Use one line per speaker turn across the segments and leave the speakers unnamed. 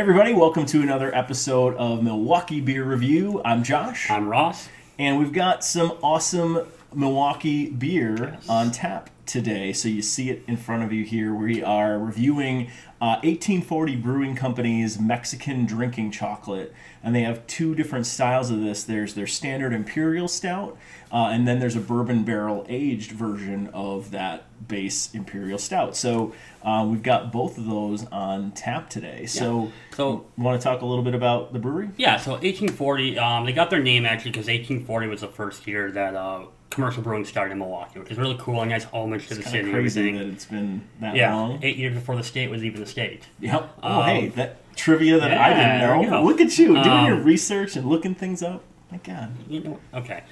everybody, welcome to another episode of Milwaukee Beer Review. I'm Josh.
I'm Ross.
And we've got some awesome Milwaukee beer on tap today. So you see it in front of you here. We are reviewing 1840 Brewing Company's Mexican Drinking Chocolate. And they have two different styles of this. There's their standard Imperial Stout, and then there's a bourbon barrel aged version of that base Imperial Stout. So we've got both of those on tap today. So you want to talk a little bit about the brewery?
Yeah, so 1840, they got their name actually because 1840 was the first year that commercial brewing started in Milwaukee, which is really cool. A nice homage to the city.
It's crazy that it's been that long.
8 years before the state was even a state.
Yep. Hey, that trivia that I didn't know. Look at you doing your research and looking things up. My God.
You know, okay.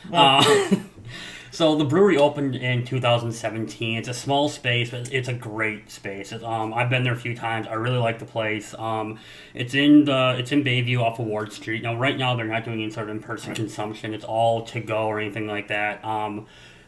So the brewery opened in 2017. It's a small space, but it's a great space. I've been there a few times. I really like the place. It's in Bayview off of Ward Street. Now, right now, they're not doing any sort of in-person consumption. It's all to go or anything like that.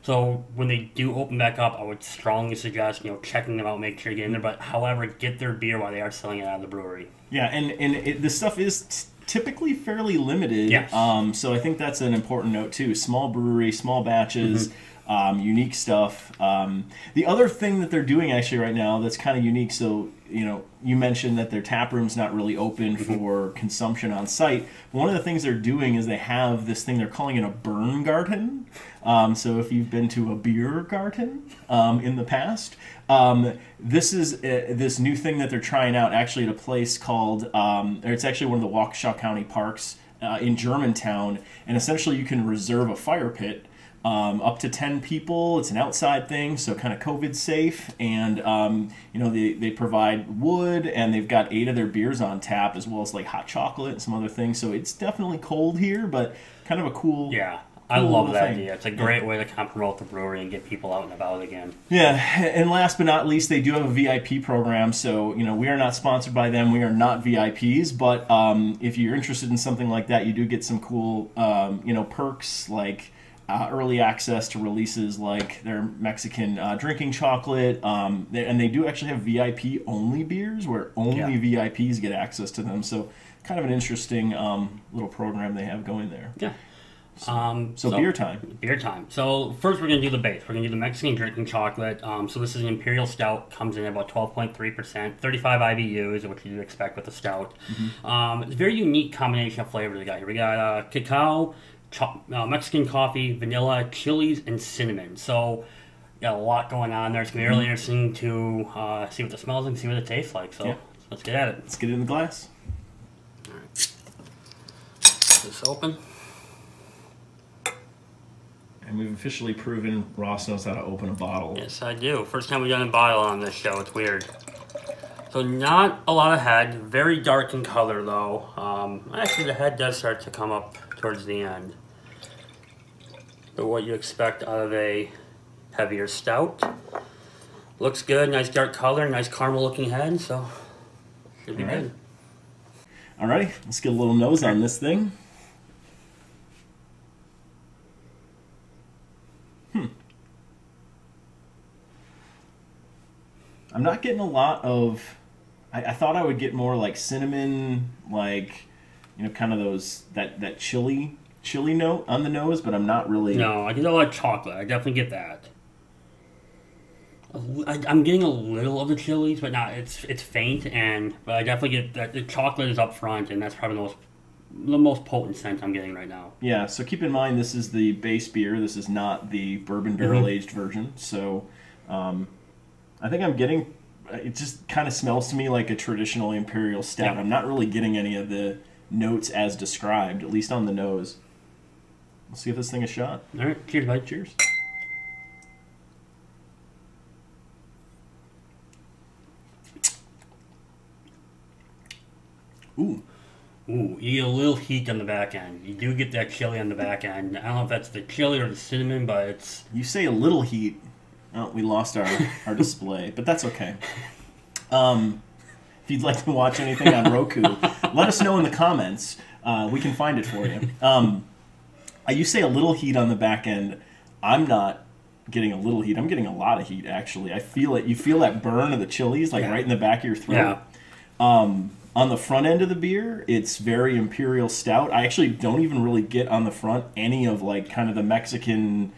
So when they do open back up, I would strongly suggest checking them out, make sure you get in there. But however, get their beer while they are selling it out of the brewery.
Yeah, and this stuff is typically fairly limited.
Yes.
So I think that's an important note too. Small brewery, small batches, unique stuff. The other thing that they're doing actually right now that's kind of unique. So you mentioned that their tap room's not really open for consumption on site. One of the things they're doing is they have this thing they're calling it a burn garden. So if you've been to a beer garden in the past, this is this new thing that they're trying out actually at a place called, it's actually one of the Waukesha County parks in Germantown, and essentially you can reserve a fire pit up to 10 people. It's an outside thing, so kind of COVID safe, and they provide wood, and they've got 8 of their beers on tap, as well as like hot chocolate and some other things. So it's definitely cold here, but kind of a cool.
Yeah. I love that idea. It's a great way to kind of promote the brewery and get people out and about again.
Yeah, and last but not least, they do have a VIP program. So, we are not sponsored by them. We are not VIPs, but if you're interested in something like that, you do get some cool, perks like early access to releases like their Mexican drinking chocolate. And they do actually have VIP-only beers where only VIPs get access to them. So kind of an interesting little program they have going there.
Yeah.
So beer time.
Beer time. So first we're going to do the base. We're going to do the Mexican Drinking Chocolate. So this is an Imperial Stout. Comes in at about 12.3%. 35 IBUs, which you expect with a stout. It's a very unique combination of flavors we got here. We got cacao, Mexican coffee, vanilla, chilies, and cinnamon. So got a lot going on there. It's going to be really interesting to see what it smells like and see what it tastes like. So let's get at it.
Let's get it in the glass.
All right. Get this open.
And we've officially proven Ross knows how to open a bottle.
Yes, I do. First time we've done a bottle on this show. It's weird. So not a lot of head. Very dark in color, though. Actually, the head does start to come up towards the end. But what you expect out of a heavier stout. Looks good. Nice dark color. Nice caramel-looking head. So should be good.
Alrighty. Let's get a little nose on this thing. I'm not getting a lot of. I thought I would get more like cinnamon, like kind of those that chili note on the nose, but I'm not really.
No, I get a lot of chocolate. I definitely get that. I'm getting a little of the chilies, but not. It's faint, but I definitely get that the chocolate is up front, and that's probably the most potent scent I'm getting right now.
Yeah. So keep in mind this is the base beer. This is not the bourbon barrel aged version. So. I think I'm getting, it just kind of smells to me like a traditional Imperial Stout. I'm not really getting any of the notes as described, at least on the nose. Let's give this thing a shot.
All right, cheers, bud.
Cheers. Ooh.
Ooh, you get a little heat on the back end. You do get that chili on the back end. I don't know if that's the chili or the cinnamon, but it's...
You say a little heat. Oh, we lost our display, but that's okay. If you'd like to watch anything on Roku, let us know in the comments. We can find it for you. You say a little heat on the back end. I'm not getting a little heat. I'm getting a lot of heat, actually. I feel it. You feel that burn of the chilies, like right in the back of your throat.
Yeah.
On the front end of the beer, it's very imperial stout. I actually don't even really get on the front any of like kind of the Mexican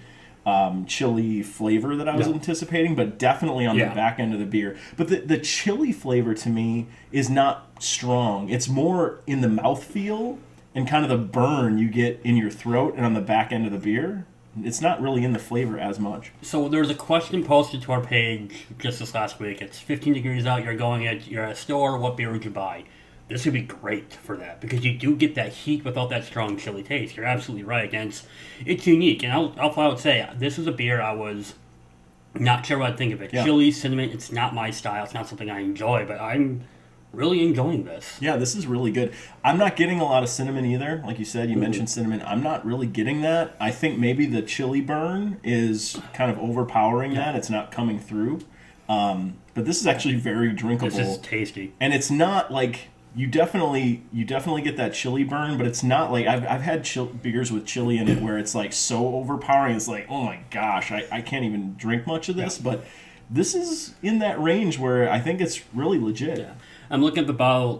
chili flavor that I was anticipating, but definitely on the back end of the beer. But the chili flavor to me is not strong. It's more in the mouthfeel and kind of the burn you get in your throat and on the back end of the beer. It's not really in the flavor as much.
So there's a question posted to our page just this last week. It's 15 degrees out, you're at a store, what beer would you buy? This would be great for that because you do get that heat without that strong chili taste. You're absolutely right. And it's unique. And I'll flat out say, this is a beer I was not sure what I'd think of it. Yeah. Chili, cinnamon, it's not my style. It's not something I enjoy, but I'm really enjoying this.
Yeah, this is really good. I'm not getting a lot of cinnamon either. Like you said, you mentioned cinnamon. I'm not really getting that. I think maybe the chili burn is kind of overpowering that. It's not coming through. But this is actually very drinkable.
This is tasty.
And it's not like... You definitely get that chili burn, but it's not like I've had beers with chili in it where it's like so overpowering. It's like, oh my gosh, I can't even drink much of this. Yeah. But this is in that range where I think it's really legit. Yeah.
I'm looking at the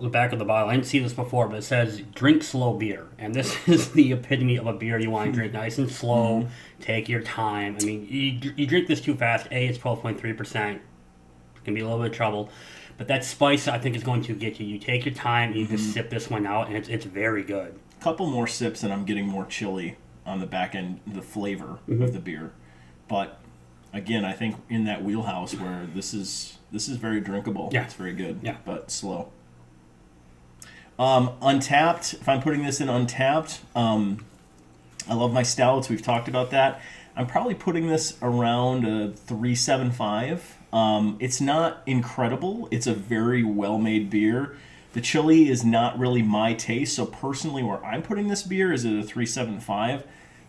back of the bottle. I didn't see this before, but it says "Drink slow beer," and this is the epitome of a beer you want to drink nice and slow. Take your time. I mean, you drink this too fast. It's 12.3%. Can be a little bit of trouble. But that spice, I think, is going to get you. You take your time, and you just sip this one out, and it's very good.
A couple more sips, and I'm getting more chili on the back end, the flavor of the beer. But, again, I think in that wheelhouse where this is very drinkable.
Yeah.
It's very good, but slow. Untappd, if I'm putting this in Untappd, I love my stouts. We've talked about that. I'm probably putting this around a 3.75. It's not incredible. It's a very well-made beer. The chili is not really my taste, so personally where I'm putting this beer is at a 3.75,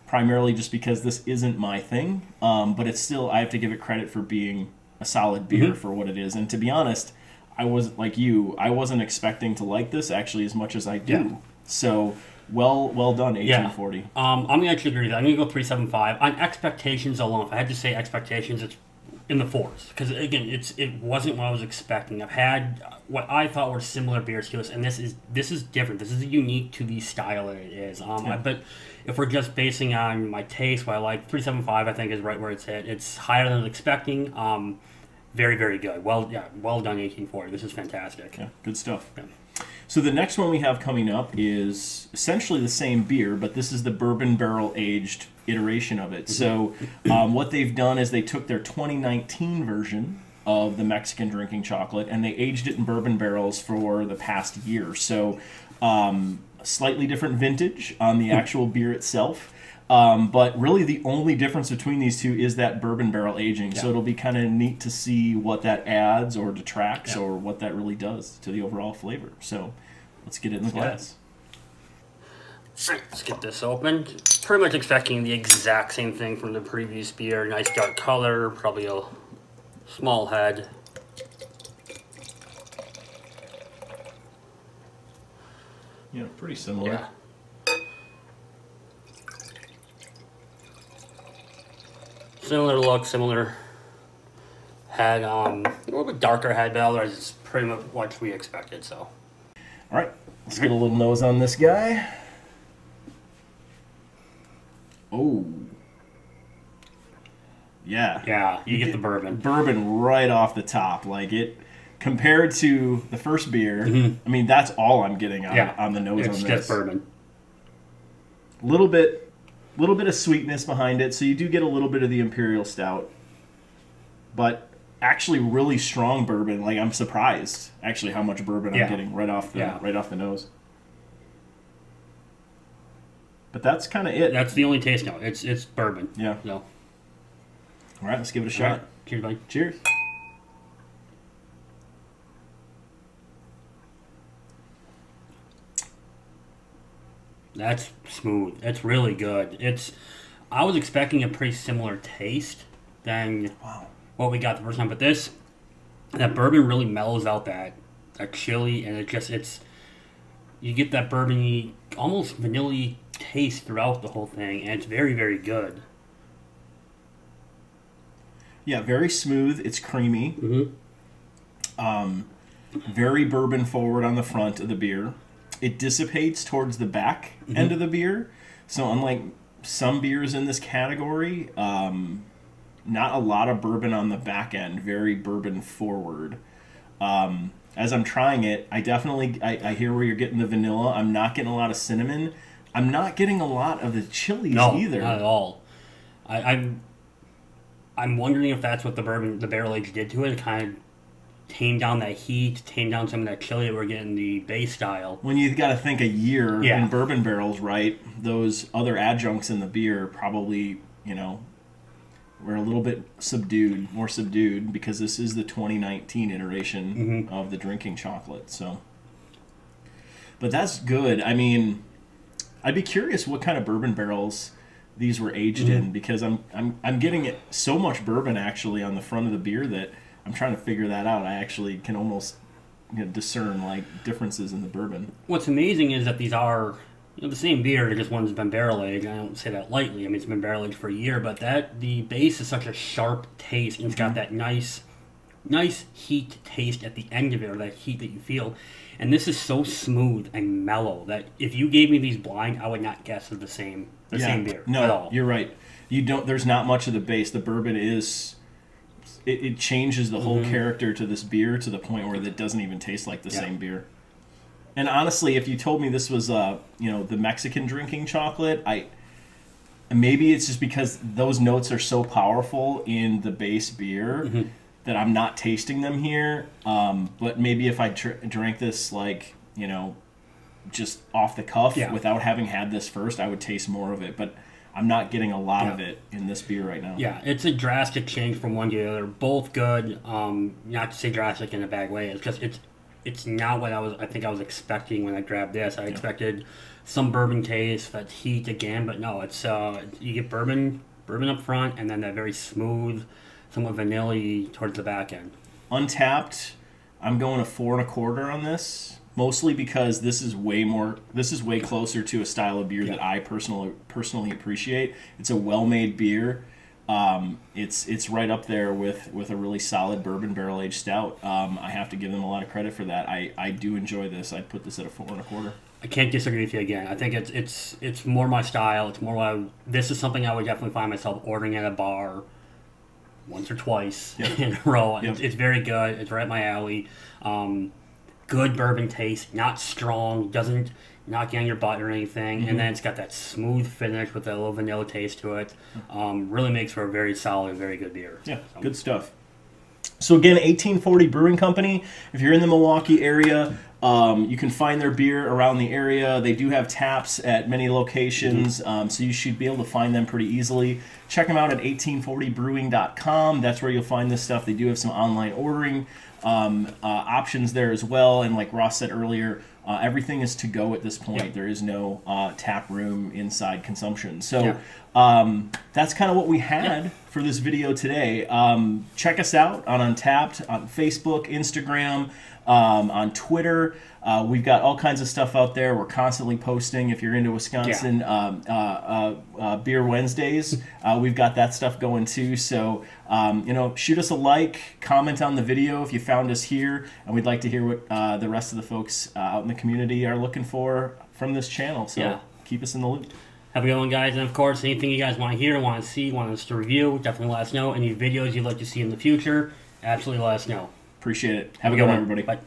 primarily just because this isn't my thing. But it's still, I have to give it credit for being a solid beer for what it is. And to be honest, I wasn't like you. I wasn't expecting to like this actually as much as I do. Yeah. So well done, 1840.
Yeah. I'm going to actually agree with that. I'm going to go 3.75. On expectations alone, if I had to say expectations, it's in the fours, because again, it wasn't what I was expecting. I've had what I thought were similar beers to this, and this is different. This is unique to the style that it is. But if we're just basing on my taste, what I like, 3.75 I think is right where it's at. It's higher than I was expecting. Very, very good. Well done, 1840. This is fantastic.
Yeah, good stuff. Yeah. So the next one we have coming up is essentially the same beer, but this is the bourbon barrel aged iteration of it. So what they've done is they took their 2019 version of the Mexican Drinking Chocolate and they aged it in bourbon barrels for the past year. So slightly different vintage on the actual beer itself. But really the only difference between these two is that bourbon barrel aging. Yeah. So it'll be kind of neat to see what that adds or detracts or what that really does to the overall flavor. So let's get it in the glass.
Let's get this open. Pretty much expecting the exact same thing from the previous beer. Nice dark color, probably a small head.
Yeah, pretty similar.
Yeah. Similar look, similar head, a little bit darker head, but otherwise it's pretty much what we expected, so.
All right, let's get a little nose on this guy. Oh. Yeah.
Yeah, you get the bourbon.
Bourbon right off the top. Like it, compared to the first beer, I mean, that's all I'm getting on the nose on this.
It's just bourbon.
Little bit of sweetness behind it, so you do get a little bit of the imperial stout, but actually really strong bourbon. Like I'm surprised actually how much bourbon I'm getting right off the nose. But that's kind of it.
That's the only taste note. It's bourbon.
Yeah.
So.
All right, let's give it a shot.
Right. Cheers, buddy.
Cheers.
That's smooth. It's really good. I was expecting a pretty similar taste than what we got the first time, but that bourbon really mellows out that chili, and you get that bourbony, almost vanilla-y taste throughout the whole thing, and it's very, very good.
Yeah, very smooth. It's creamy. Very bourbon forward on the front of the beer. It dissipates towards the back end of the beer. So unlike some beers in this category, not a lot of bourbon on the back end. Very bourbon forward. As I'm trying it, I definitely I hear where you're getting the vanilla. I'm not getting a lot of cinnamon. I'm not getting a lot of the chilies either.
Not at all. I'm wondering if that's what the barrel age did to it. It kind of tamed down that heat, tamed down some of that chili that we're getting the base style.
When you got to think a year in bourbon barrels, right? Those other adjuncts in the beer probably, were a little bit more subdued, because this is the 2019 iteration of the drinking chocolate. So, but that's good. I mean, I'd be curious what kind of bourbon barrels these were aged in, because I'm getting it so much bourbon actually on the front of the beer that I'm trying to figure that out. I actually can almost discern like differences in the bourbon.
What's amazing is that these are the same beer, just one's been barrel aged. I don't say that lightly. I mean, it's been barrel aged for a year, but the base is such a sharp taste, and it's got that nice heat taste at the end of it, or that heat that you feel. And this is so smooth and mellow that if you gave me these blind, I would not guess it's the same beer at all.
You're right. There's not much of the base. The bourbon is. It changes the whole character to this beer to the point where it doesn't even taste like the same beer. And honestly, if you told me this was the Mexican drinking chocolate, maybe it's just because those notes are so powerful in the base beer that I'm not tasting them here. But maybe if I drank this just off the cuff without having had this first, I would taste more of it. But I'm not getting a lot of it in this beer right now. Yeah,
it's a drastic change from one to the other. Both good. Not to say drastic in a bad way. It's just it's not what I think I was expecting when I grabbed this. I expected some bourbon taste, that heat again, but no. It's you get bourbon up front, and then that very smooth, somewhat vanilla-y towards the back end.
Untappd, I'm going a 4 1/4 on this. Mostly because this is way closer to a style of beer that I personally appreciate. It's a well-made beer. It's right up there with a really solid bourbon barrel-aged stout. I have to give them a lot of credit for that. I do enjoy this. I'd put this at a 4 1/4.
I can't disagree with you again. I think it's more my style. It's more this is something I would definitely find myself ordering at a bar once or twice in a row. Yep. It's very good. It's right up my alley. Good bourbon taste, not strong, doesn't knock you on your butt or anything, and then it's got that smooth finish with a little vanilla taste to it. Really makes for a very solid, very good beer.
Yeah, good stuff. So again, 1840 Brewing Company. If you're in the Milwaukee area, you can find their beer around the area. They do have taps at many locations, so you should be able to find them pretty easily. Check them out at 1840brewing.com. That's where you'll find this stuff. They do have some online ordering options there as well, and like Ross said earlier, everything is to go at this point. Yep. There is no tap room inside consumption. So that's kind of what we had for this video today. Check us out on Untappd, on Facebook, Instagram, on Twitter. We've got all kinds of stuff out there. We're constantly posting. If you're into Wisconsin, Beer Wednesdays, we've got that stuff going too. So, shoot us a like, comment on the video if you found us here, and we'd like to hear what the rest of the folks out in the community are looking for from this channel. So keep us in the loop.
Have a good one, guys. And of course, anything you guys want to hear, want to see, want us to review, definitely let us know. Any videos you'd like to see in the future, absolutely let us know.
Appreciate it. Have a good one, everybody.
Bye.